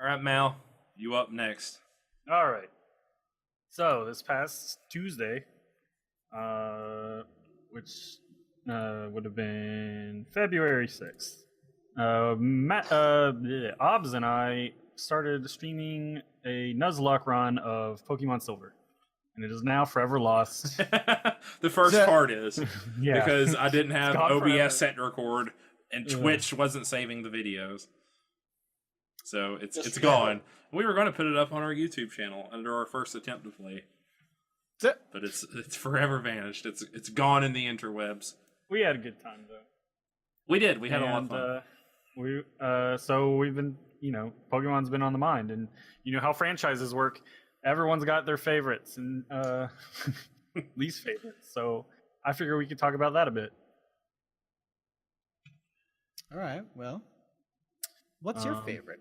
All right, Mal, you up next. All right. So this past Tuesday, which would have been February 6th, Obs and I started streaming a Nuzlocke run of Pokemon Silver, and it is now forever lost. The first part is Yeah. because I didn't have gone OBS forever. set to record, and Twitch wasn't saving the videos, so it's gone. We were going to put it up on our YouTube channel under our first attempt to play, but it's forever vanished. It's gone in the interwebs. We had a good time though. We did. We had a lot of fun. So we've been, Pokemon's been on the mind, and you know how franchises work. Everyone's got their favorites and least favorites. So I figure we could talk about that a bit. All right. Well, what's your favorite?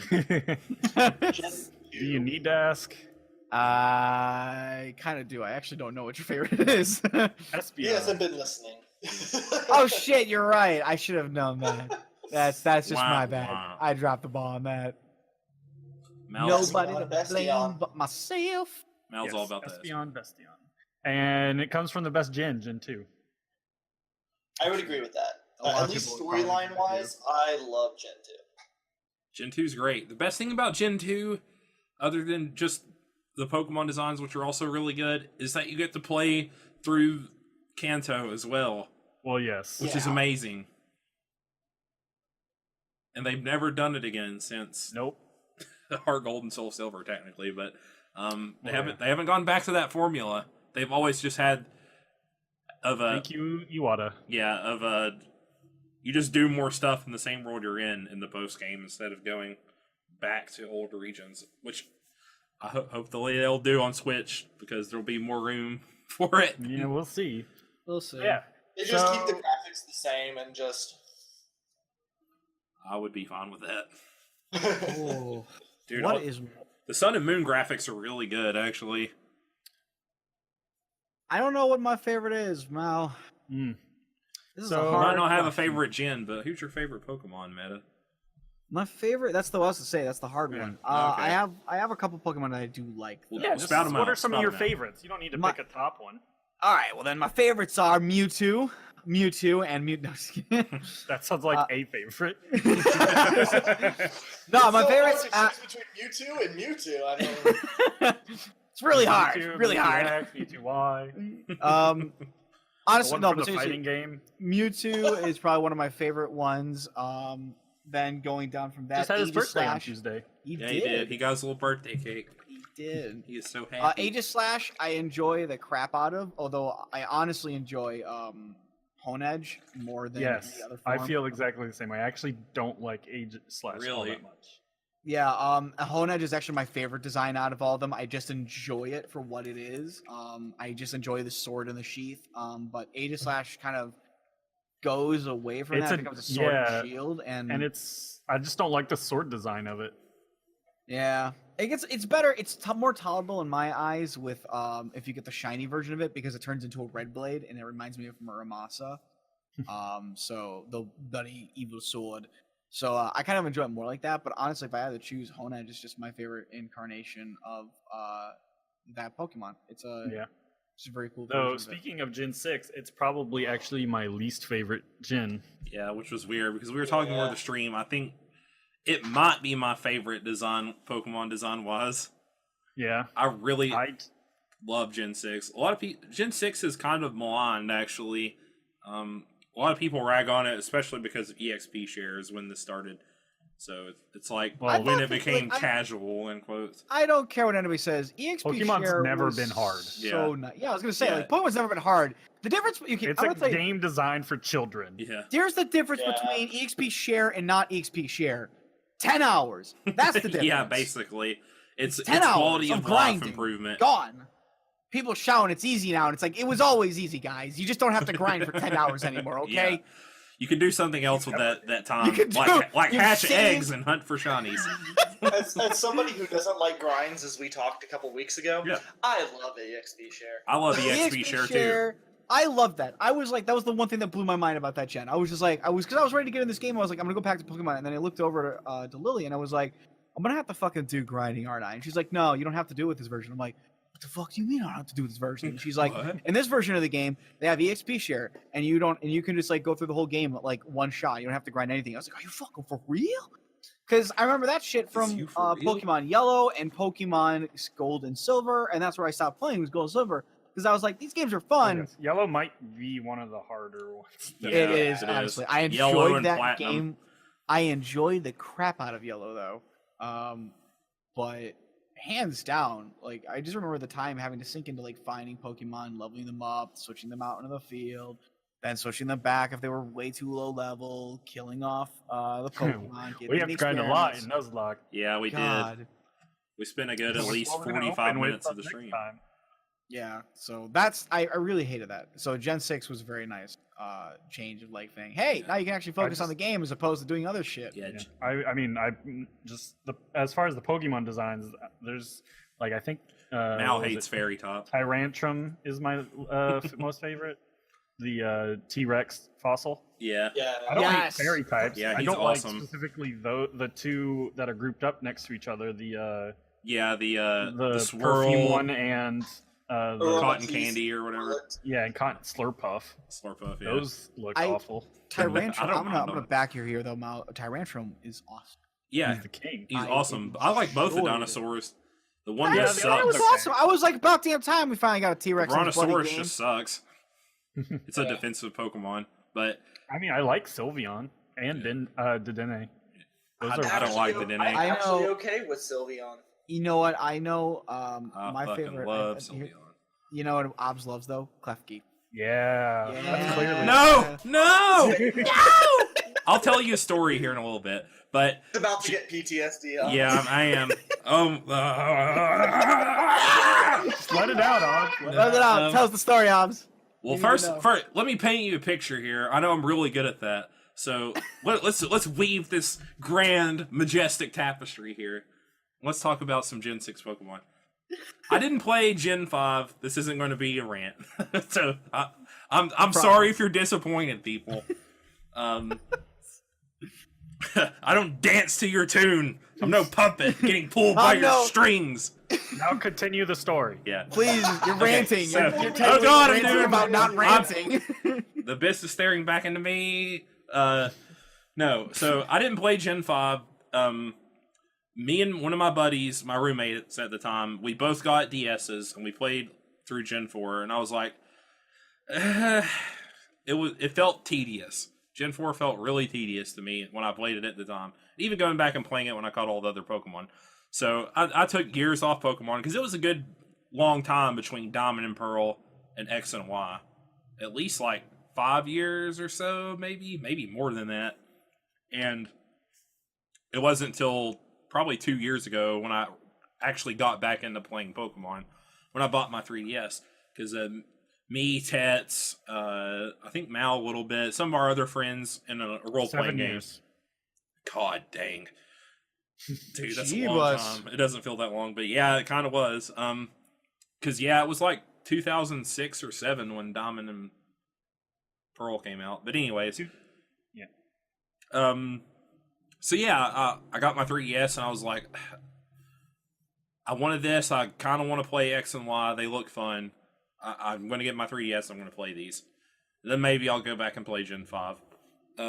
Do you need to ask? I kind of do. I actually don't know what your favorite is. Espeon. He hasn't been listening. Oh shit! You're right. I should have known that. That's just my bad. Wow. I dropped the ball on that. Mal's, Nobody Espeon, to blame Espeon. but myself. Mal's all about that. Espeon, Bestion. And it comes from the best Gen 2. I would agree with that. A lot At of least people would probably storyline wise, I love Gen 2. Gen 2's great. The best thing about Gen 2, other than just the Pokemon designs, which are also really good, is that you get to play through Kanto as well, Well, yes. which is amazing. And they've never done it again since Nope. Heart Gold and Soul Silver, technically, but they haven't gone back to that formula. They've always just had Thank you, Iwata. you just do more stuff in the same world you're in the post game instead of going back to older regions, which I hope they'll do on Switch because there'll be more room for it. Yeah, we'll see. We'll see. Yeah. They just keep the graphics the same and just. I would be fine with that. Oh, Dude, what is? the Sun and Moon graphics are really good, actually. I don't know what my favorite is, Mal. Mm. This is So- a You hard might not have a question. favorite gen, but who's your favorite Pokemon, Meta? My favorite. That's the what I was to say. That's the hard Yeah. one. Okay. I have a couple Pokemon that I do like. Well, though. Yeah, Spout just 'em what out, are some of spout your 'em out. favorites? You don't need to My- pick a top one. All right. Well, then my favorites are Mewtwo, and Mewtwo. No, just kidding. That sounds like a favorite. No, my So favorites. hard to choose between Mewtwo and Mewtwo. I mean, It's really hard. Mewtwo, Really Mewtwo hard. X, Mewtwo Y. Honestly, One no, from but the seriously, fighting game. Mewtwo is probably one of my favorite ones. Then going down from that, Just had his Aegis birthday on Slash. Tuesday. He Yeah, did. he did. He got his little birthday cake. He did. He is so happy. Aegis Slash, I enjoy the crap out of. Although I honestly enjoy Honedge more than Yes, any other I form. feel exactly the same way. I actually don't like Aegis all Really? that much. Yeah, Honedge is actually my favorite design out of all of them. I just enjoy it for what it is. I just enjoy the sword and the sheath. But Aegis Slash kind of goes away from It's that, a- becomes a sword yeah, and shield, and I just don't like the sword design of it. yeah, it's better. It's more tolerable in my eyes with if you get the shiny version of it because it turns into a red blade and it reminds me of Muramasa. So the bloody evil sword. So I kind of enjoy it more like that. But honestly, if I had to choose, Honedge is just my favorite incarnation of that Pokemon. It's a very cool. Though, version of it. speaking of Gen 6, it's probably actually my least favorite Gen. Yeah, which was weird because we were talking more the stream. I think it might be my favorite design, Pokemon design wise. Yeah. I really love Gen 6. A lot of people, Gen 6 is kind of maligned actually. A lot of people rag on it, especially because of EXP shares when this started. So it's like Well, when thought it became casual, in quotes. I don't care what anybody says. EXP Pokemon's share never was been hard. So yeah, I was gonna say Yeah. like Pokemon's never been hard. The difference It's I'm a gonna tell you, game designed for children. Yeah. here's the difference Yeah. between EXP share and not EXP share. 10 hours. That's the difference. Yeah, basically. It's 10 hours quality of of life grinding. improvement. Gone. People shouting it's easy now, and it's like it was always easy, guys. You just don't have to grind for 10 hours anymore, okay? Yeah. You can do something else with that time. You can like you hatch save- eggs and hunt for shinies. as somebody who doesn't like grinds, as we talked a couple weeks ago, Yeah. I love EXP share. I love EXP share too. I love that. I was like, that was the one thing that blew my mind about that gen. I was just like, because I was ready to get in this game. I was like, I'm gonna go back to Pokemon, and then I looked over to Lily, and I was like, I'm gonna have to fucking do grinding, aren't I? And she's like, no, you don't have to do it with this version. I'm like, what the fuck do you mean I don't have to do with this version? And she's like, in this version of the game, they have EXP share, and you can just like go through the whole game at like one shot. You don't have to grind anything. I was like, are you fucking for real? Because I remember that shit from Pokemon Yellow and Pokemon Gold and Silver, and that's where I stopped playing was Gold and Silver. Because I was like, these games are fun. Yellow might be one of the harder ones. Yeah, it is, honestly. I enjoyed that Platinum. Game. I enjoyed the crap out of Yellow, though. But hands down, like, I just remember the time having to sink into, like, finding Pokemon, leveling them up, switching them out into the field, then switching them back if they were way too low level, killing off the Pokemon. We have to grind a lot in Nuzlocke. Yeah, we did. We spent a good at least 45 minutes of the stream. Yeah, so that's I really hated that. So Gen 6 was a very nice change of like thing. Hey, now you can actually focus on the game as opposed to doing other shit. Yeah. I mean, as far as the Pokemon designs, there's like I think Mal hates Fairy Top. Tyrantrum is my most favorite. The T-Rex fossil. Yeah. I don't like fairy types. Yeah, I he's don't awesome. like specifically the two that are grouped up next to each other. The swirl perfume one and the cotton candy or whatever. Yeah, and cotton Slurpuff. Yeah. Those look awful. Tyrantrum. I'm gonna back you here though, Mal. Tyrantrum is awesome. Yeah, he's the king. He's awesome. I like both the dinosaurs. The one that sucks. That was awesome. I was like, about damn time we finally got a T-Rex. Brontosaurus just sucks. It's a defensive Pokemon, but I mean, I like Sylveon and Dedenne. I don't like Dedenne. I'm actually okay with Sylveon. You know what? I know my I favorite. love Sylveon. You know what Obs loves though? Klefki. Yeah. That's clearly No! I'll tell you a story here in a little bit, but It's about to get PTSD. Yeah, I am. Just let it out, Obs. Let it out. Tell us the story, Obs. Well, first, let me paint you a picture here. I know I'm really good at that. So let's weave this grand, majestic tapestry here. Let's talk about some Gen 6 Pokemon. I didn't play Gen 5. This isn't going to be a rant. So I'm sorry if you're disappointed, people. I don't dance to your tune. I'm no puppet getting pulled by your strings. Now continue the story. Yeah. Please, you're ranting. So, you're technically ranting about not ranting. The abyss is staring back into me. No. So I didn't play Gen 5. Me and one of my buddies, my roommates at the time, we both got DSs and we played through Gen 4. And I was like, it felt tedious. Gen 4 felt really tedious to me when I played it at the time. Even going back and playing it when I caught all the other Pokemon. So I took years off Pokemon because it was a good long time between Diamond and Pearl and X and Y. At least like 5 years or so, maybe more than that. And it wasn't until probably 2 years ago when I actually got back into playing Pokemon when I bought my 3DS. Because me, Tets, I think Mal a little bit, some of our other friends in a role-playing game. God dang. Dude, that's a long time. It doesn't feel that long, but yeah, it kind of was. Because, yeah, it was like 2006 or 7 when Diamond and Pearl came out. But anyways. Yeah. So, yeah, I got my 3DS, and I was like, I wanted this. I kind of want to play X and Y. They look fun. I'm going to get my 3DS. I'm going to play these. Then maybe I'll go back and play Gen 5.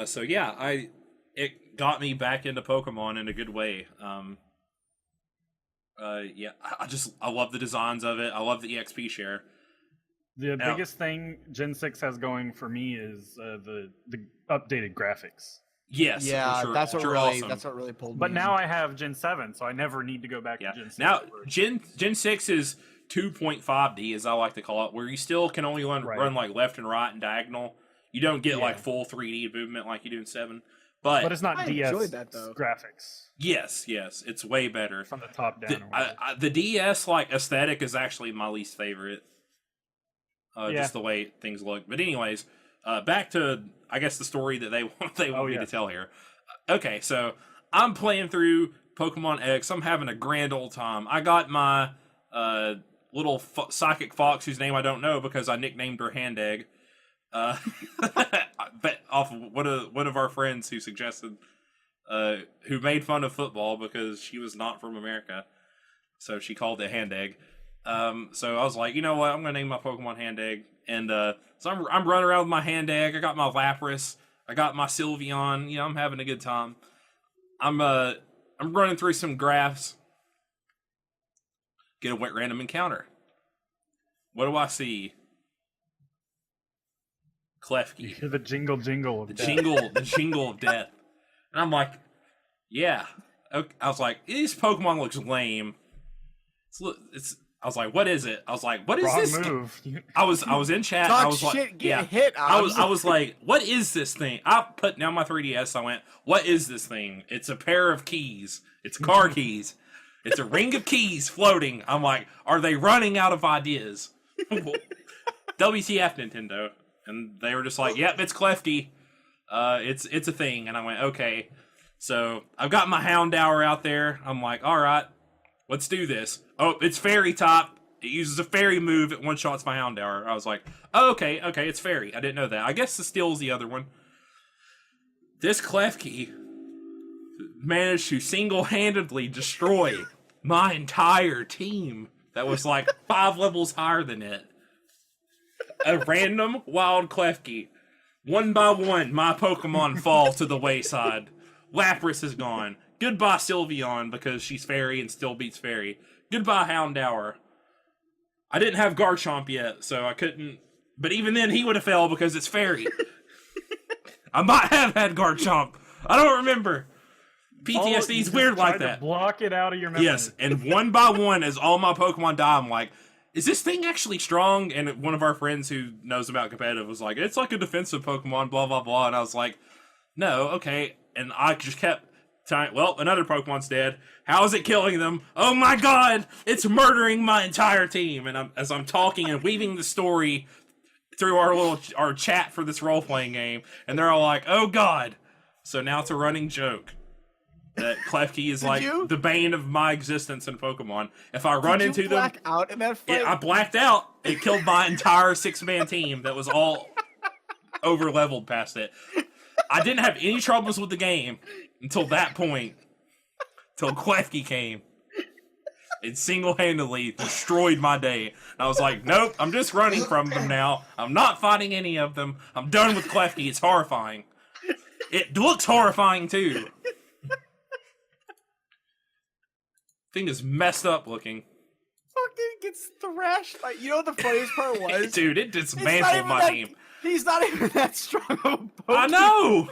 So, yeah, it got me back into Pokemon in a good way. Yeah, I love the designs of it. I love the EXP share. The biggest thing Gen 6 has going for me is the updated graphics. Yes, yeah, sure, that's what really pulled me. But now I have Gen 7, so I never need to go back to Gen 6. Now Gen 6 is 2.5D, as I like to call it, where you still can only run like left and right and diagonal. You don't get like full 3D movement like you do in 7. But it's not DS graphics. Yes, it's way better from the top down. The DS like aesthetic is actually my least favorite. Just the way things look. But anyways, back to I guess the story that they want me to tell here. Okay, so I'm playing through Pokemon X. I'm having a grand old time. I got my little psychic fox whose name I don't know because I nicknamed her Hand Egg. But off of one of our friends who suggested, who made fun of football because she was not from America, so she called it Hand Egg. So I was like, you know what, I'm gonna name my Pokemon Hand Egg, and so I'm running around with my Hand Egg. I got my Lapras, I got my Sylveon. You know, I'm having a good time. I'm running through some graphs. Get a random encounter. What do I see? Klefki. The jingle jingle of The death. the jingle of death. And I'm like, yeah. Okay. I was like, this Pokemon looks lame. I was like, what is it? I was like, what is Wrong this? move. I was in chat. Talk I was shit, like, get yeah. hit. I was like, what is this thing? I put down my 3DS. I went, what is this thing? It's a pair of keys. It's car keys. It's a ring of keys floating. I'm like, are they running out of ideas? WTF, Nintendo. And they were just like, yep, it's Klefki. It's a thing. And I went, okay. So I've got my Houndour out there. I'm like, all right, let's do this. Oh, it's Fairy Top. It uses a Fairy move. It one-shots my Houndour. I was like, oh, okay, it's Fairy. I didn't know that. I guess the Steel's the other one. This Klefki managed to single-handedly destroy my entire team that was like 5 levels higher than it. A random wild Klefki. One by one, my Pokemon fall to the wayside. Lapras is gone. Goodbye Sylveon, because she's Fairy and still beats Fairy. Goodbye Houndour. I didn't have Garchomp yet, so I couldn't... But even then, he would have fell because it's Fairy. I might have had Garchomp. I don't remember. PTSD's weird like that. Block it out of your memory. Yes, and one by one, as all my Pokemon die, I'm like, is this thing actually strong? And one of our friends who knows about competitive was like, it's like a defensive Pokemon, blah, blah, blah. And I was like, no, okay. And I just kept telling, well, another Pokemon's dead. How is it killing them? Oh my god, it's murdering my entire team. And as I'm talking and weaving the story through our chat for this role-playing game, and they're all like, oh god. So now it's a running joke that Klefki is like the bane of my existence in Pokemon. If I run into them... black out in that fight? I blacked out. It killed my entire 6-man team that was all over-leveled past it. I didn't have any troubles with the game until that point. Till Klefki came. It single-handedly destroyed my day. And I was like, nope, I'm just running from them now. I'm not fighting any of them. I'm done with Klefki. It's horrifying. It looks horrifying, too. Thing is messed up looking. Fucking gets thrashed. Like, you know what the funniest part was? Dude, it dismantled my team. He's not even that strong of a Pokemon. I know.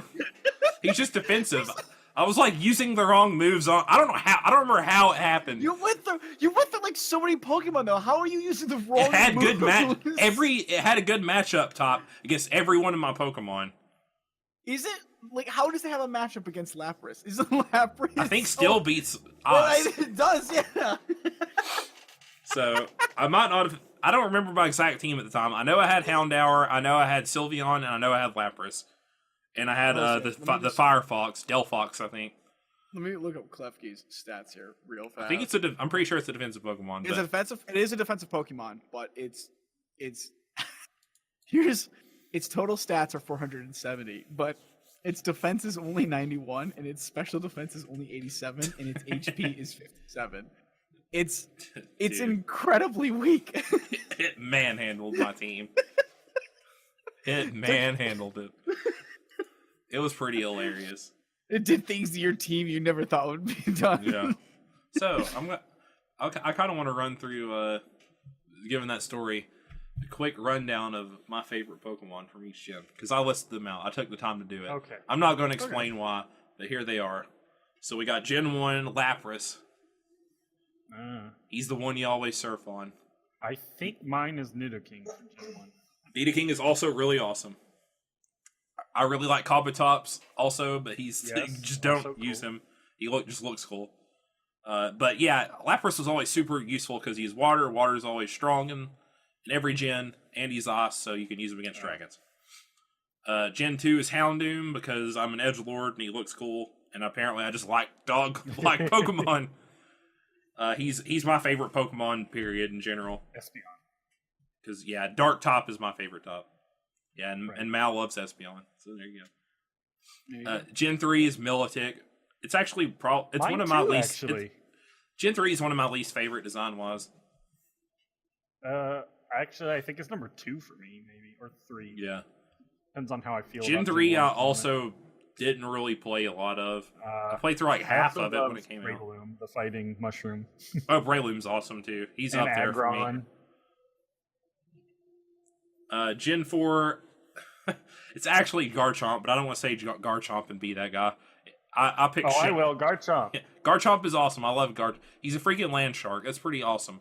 He's just defensive. I was like using the wrong moves on. I don't remember how it happened. You went through like so many Pokemon though. How are you using the wrong? It had moves? It had a good matchup top against every one of my Pokemon. Is it like how does it have a matchup against Lapras? Is it Lapras? I think still beats us. Well, it does, yeah. So I might not have. I don't remember my exact team at the time. I know I had Houndour. I know I had Sylveon, and I know I had Lapras, and I had the Firefox, Delphox, I think. Let me look up Klefki's stats here real fast. I think I'm pretty sure it's a defensive Pokemon. It's defensive. It is a defensive Pokemon, but it's here's its total stats are 470, but its defense is only 91, and its special defense is only 87, and its HP is 57. It's incredibly weak. It manhandled my team. It manhandled it. It was pretty hilarious. It did things to your team you never thought would be done. Yeah. So I kind of want to run through, given that story, a quick rundown of my favorite Pokemon from each gen, because I listed them out. I took the time to do it. Okay. I'm not going to explain why, but here they are. So we got Gen 1, Lapras. He's the one you always surf on. I think mine is Nidoking from Gen 1. Nidoking is also really awesome. I really like Kabutops also, but you just don't use him. He just looks cool. But yeah, Lapras was always super useful because he's water. Water is always strong in every gen, and he's ice, so you can use him against dragons. Gen 2 is Houndoom because I'm an edgelord and he looks cool, and apparently I just like like Pokemon. He's my favorite Pokemon, period, in general. Espeon. Because, yeah, Dark Top is my favorite top. Yeah, and, Right. and Mal loves Espeon, so there you go. There you go. Gen 3 is Militic. It's actually it's Mine one of my too, least. actually. Gen 3 is one of my least favorite design-wise. Actually, I think it's number 2 for me, maybe, or 3. Yeah. Depends on how I feel. Gen about 3 Gen I 1 at the moment. also didn't really play a lot of. I played through like half of it when it came out. Breloom, the fighting mushroom. Oh, Breloom's awesome too. He's And up there for me. Gen 4, it's actually Garchomp, but I don't want to say Garchomp and be that guy. I pick. I will. Garchomp. Yeah, Garchomp is awesome. I love He's a freaking land shark. That's pretty awesome.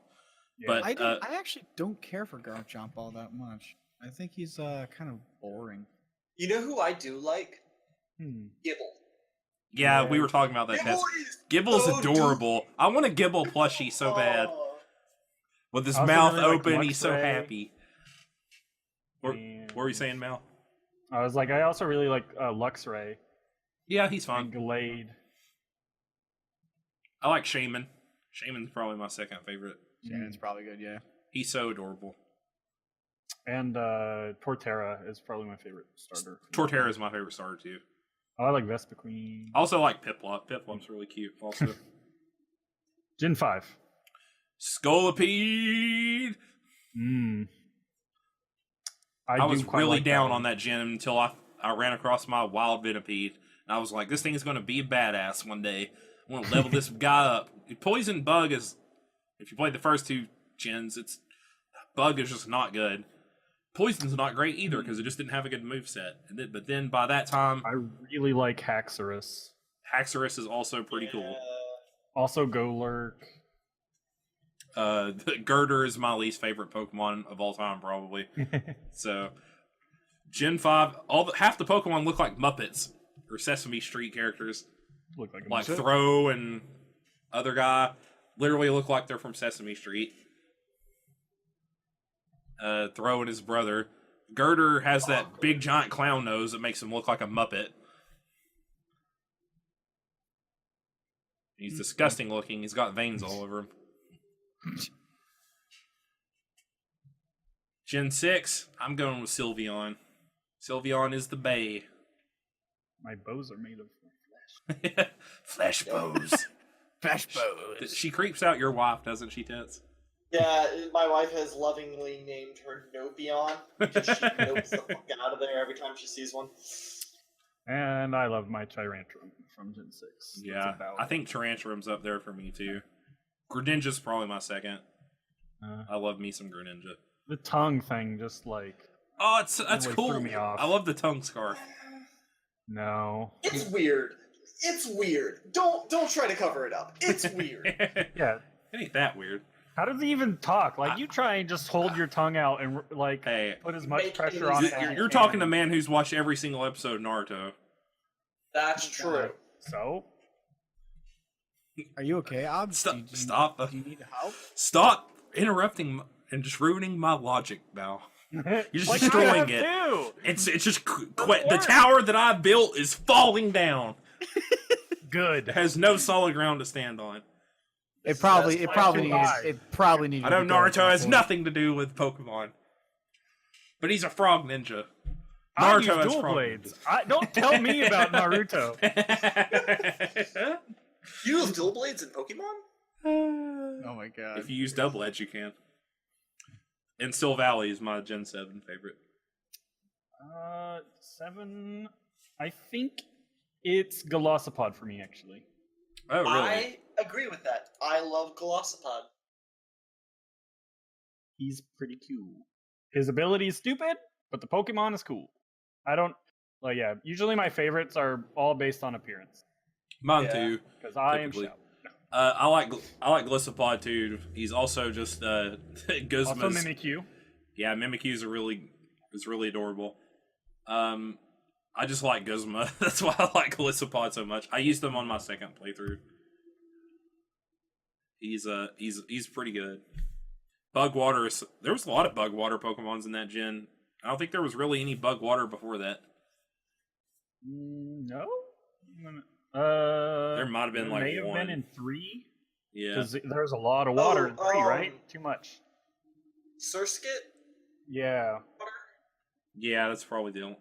Yeah. But I actually don't care for Garchomp all that much. I think he's kind of boring. You know who I do like? Gibble. yeah, we were talking about that. Gibble's so adorable. I want a Gibble plushie so bad. With his I also mouth really like open, he's so Luxray. happy. What were you saying, Mal? I was like, I also really like Luxray Yeah, he's and fun. Glade. I like Shaman. Shaman's probably my second favorite. Shannon's probably good, yeah. He's so adorable. And Torterra is probably my favorite starter. Torterra is my favorite starter too. Oh, I like Vespiquen. I also like Piplup. Piplup's really cute also. Gen 5. Scolipede! I was really down on that gen until I ran across my wild Venipede. And I was like, this thing is going to be a badass one day. I'm going to level this guy up. Poison Bug is, if you play the first 2 gens, Bug is just not good. Poison's not great either because it just didn't have a good moveset. But then by that time, I really like Haxorus. Haxorus is also pretty cool. Also Golurk. Girder is my least favorite Pokemon of all time, probably. So, Gen 5, half the Pokemon look like Muppets or Sesame Street characters. Look like a Like Muppet. Throw and other guy literally look like they're from Sesame Street. Throw and his brother. Girder has that big giant clown nose that makes him look like a Muppet. He's disgusting looking. He's got veins all over him. Gen 6, I'm going with Sylveon. Sylveon is the bae. My bows are made of flesh. Flesh bows. Flash bows. She creeps out your wife, doesn't she, Tits? Yeah, my wife has lovingly named her Nopeon because she nopes the fuck out of there every time she sees one. And I love my Tyrantrum from Gen 6. Yeah, I think Taranturum's up there for me, too. Greninja's probably my second. I love me some Greninja. The tongue thing just like... Oh, that's really cool. threw me off. I love the tongue scarf. No. It's weird. It's weird. Don't try to cover it up. It's weird. Yeah. It ain't that weird. How does he even talk? Like, you try and just hold your tongue out and, like, Hey, put as much make pressure it on easy. it. as you're you talking can. to a man who's watched every single episode of Naruto. That's true. So? Are you okay, Ob? Stop. Do you need help? Stop interrupting and just ruining my logic now. You're just Like, destroying I have it. too. It's just the tower that I built is falling down. Good. It has no solid ground to stand on. It probably Flash needs. I know Naruto has nothing to do with Pokemon, but he's a frog ninja. I use Naruto has dual frog blades. Don't tell me about Naruto. ninjas. You use dual blades in Pokemon? Oh my god. If you use double edge, you can. And Still Valley is my Gen 7 favorite. 7. I think it's Golisopod for me, actually. Oh, really? I agree with that. I love Golisopod. He's pretty cool. His ability is stupid, but the Pokemon is cool. Usually my favorites are all based on appearance. Mine Yeah. too. Because I am Typically. shallow. I like Golisopod too. He's also just Guzma's. Also Mimikyu. Yeah, Mimikyu's really adorable. I just like Guzma. That's why I like Golisopod so much. I used him on my second playthrough. He's pretty good. Bugwater there was a lot of Bugwater Pokemons in that gen. I don't think there was really any Bugwater before that. No? There might have been There like may have one. been in 3. Yeah. Because there's a lot of water in 3, right? Too much. Surskit? Yeah. Yeah, that's probably the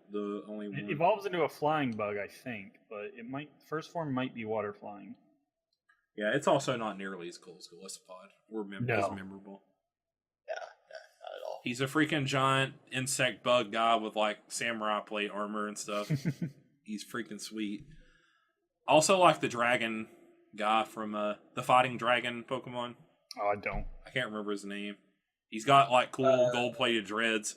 only one. It evolves into a flying bug, I think, but it might first form might be water flying. Yeah, it's also not nearly as cool as Golisopod or as memorable. Yeah, not at all. He's a freaking giant insect bug guy with like samurai plate armor and stuff. He's freaking sweet. Also, like the dragon guy from the fighting dragon Pokemon. Oh, I don't. I can't remember his name. He's got like cool gold-plated dreads.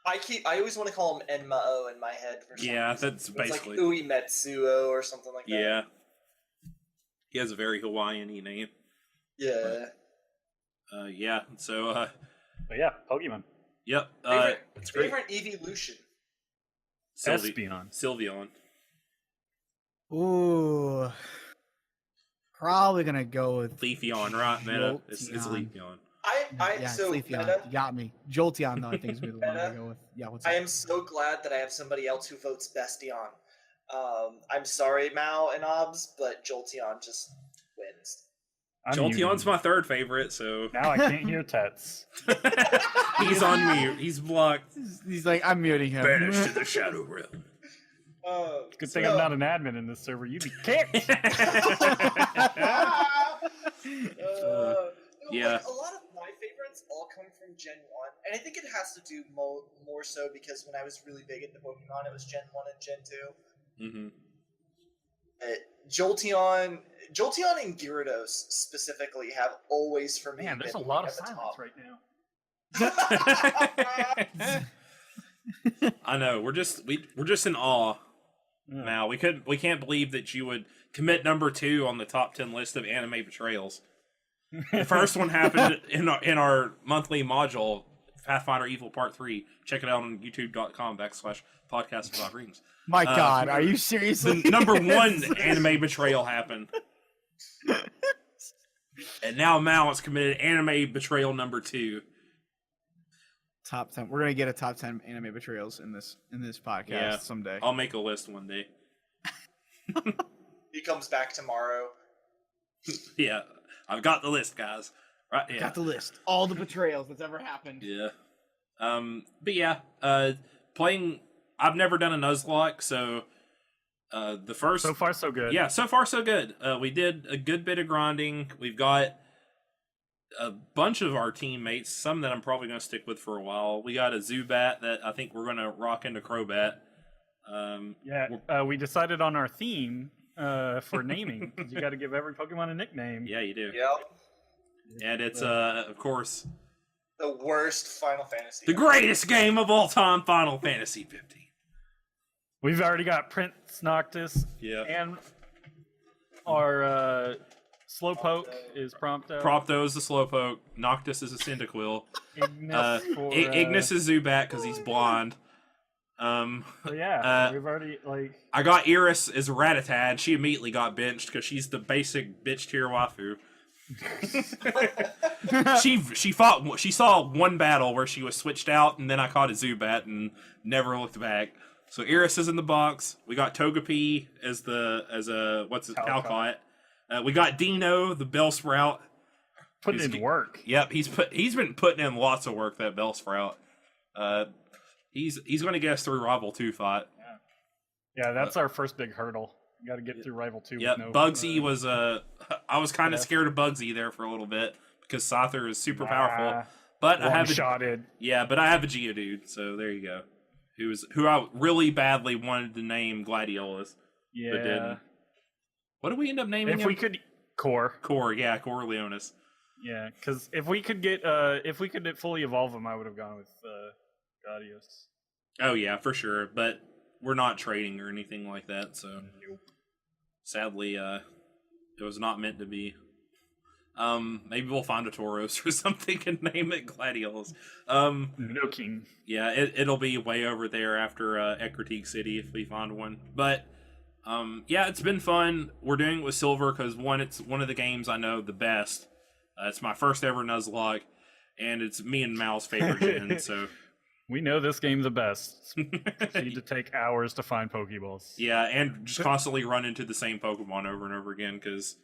I always want to call him Enmao in my head for some reason. That's basically it's like Uematsuo or something like that. Yeah. He has a very Hawaiian-y name. Yeah. Yeah. So But yeah, Pokemon. Yep. It's favorite evolution. Sylveon. Ooh. Probably gonna go with Leafeon, right, Meta? It's Leafeon. So Leafeon. Meta, You got me. Jolteon, though, I think is the one to go with. Yeah, what's I up? am so glad that I have somebody else who votes Bestion. I'm sorry, Mao and Obs, but Jolteon just wins. Jolteon's my third favorite, so now I can't hear Tets. He's on mute. He's blocked. He's like, I'm muting him. Banished to the Shadow Realm. Good thing I'm not an admin in this server. You'd be kicked. Yeah. Like, a lot of my favorites all come from Gen 1, and I think it has to do more so because when I was really big into Pokemon, it was Gen 1 and Gen 2. Mm-hmm. Jolteon and Gyarados specifically have always for me. Man, there's a been lot of at the silence top. right now. I know. We're just in awe. Now we can't believe that you would commit number 2 on the top 10 list of anime betrayals. The first one happened in our monthly module, Pathfinder Evil Part 3. Check it out on youtube.com/podcast-reams. My God, are you seriously? The number 1 anime betrayal happened. And now Mal has committed anime betrayal number 2. Top 10. We're gonna get a top 10 anime betrayals in this podcast someday. I'll make a list one day. He comes back tomorrow. Yeah, I've got the list, guys. Right? Yeah. Got the list. All the betrayals that's ever happened. Yeah. But yeah, playing. I've never done a Nuzlocke, so the first. So far, so good. Yeah, so far so good. We did a good bit of grinding. We've got a bunch of our teammates, some that I'm probably going to stick with for a while. We got a Zubat that I think we're going to rock into Crobat. We decided on our theme for naming. You got to give every Pokemon a nickname. Yeah, you do. Yep. And it's, of course, The worst Final Fantasy. the greatest game of all time, Final Fantasy 15. We've already got Prince Noctis. Yeah. And our Slowpoke is Prompto. Prompto is the Slowpoke. Noctis is a Cyndaquil. Ignis is Zubat because he's blonde. We've already I got Iris as Rattata, and she immediately got benched because she's the basic bitch tier waifu. She saw one battle where she was switched out, and then I caught a Zubat and never looked back. So Iris is in the box. We got Togepi as Talcott. We got Dino, the Bellsprout. putting in work. Yep, he's been putting in lots of work, that Bellsprout. He's going to get us through Rival 2 fight. Yeah, that's our first big hurdle. You got to get through Rival 2. Yep, Bugsy was I was kind of scared of Bugsy there for a little bit because Scyther is super powerful. But I have but I have a Geodude, so there you go. Who I really badly wanted to name Gladiolus, but didn't. What did we end up naming him? We could Core, Leonis. Yeah, because if we could fully evolve him, I would have gone with Gladius. Oh yeah, for sure. But we're not trading or anything like that, so sadly, it was not meant to be. Maybe we'll find a Tauros or something and name it Gladiolus. No king. Yeah, it'll be way over there after Ecruteak City if we find one. But yeah, it's been fun. We're doing it with Silver because it's one of the games I know the best. It's my first ever Nuzlocke, and it's me and Mal's favorite gen. So we know this game the best. You need to take hours to find Pokeballs. Yeah, and just constantly run into the same Pokemon over and over again because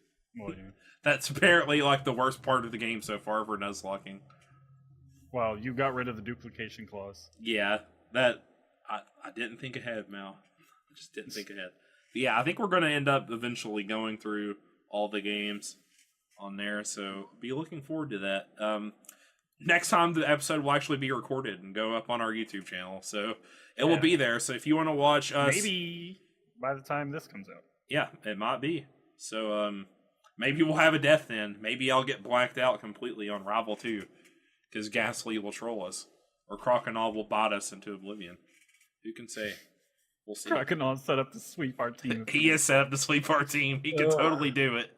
that's apparently like the worst part of the game so far for Nuzlocking. Well, you got rid of the duplication clause. Yeah, that I didn't think ahead, Mal. I just didn't think ahead. But yeah, I think we're going to end up eventually going through all the games on there, so be looking forward to that. Next time the episode will actually be recorded and go up on our YouTube channel, so it will be there. So if you want to watch us, maybe by the time this comes out, yeah, it might be. So maybe we'll have a death then. Maybe I'll get blacked out completely on Rival 2 because Ghastly will troll us, or Croconaw will bot us into oblivion. Who can say? We'll see. Croconaw set up to sweep our team. He is set up to sweep our team. He can totally do it.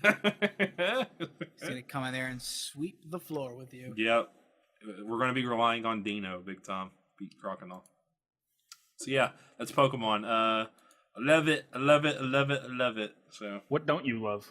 He's gonna come in there and sweep the floor with you. Yep. We're gonna be relying on Dino big time. Beat Croconaw. So yeah, that's Pokemon. I love it. I love it. I love it. I love it. So what don't you love?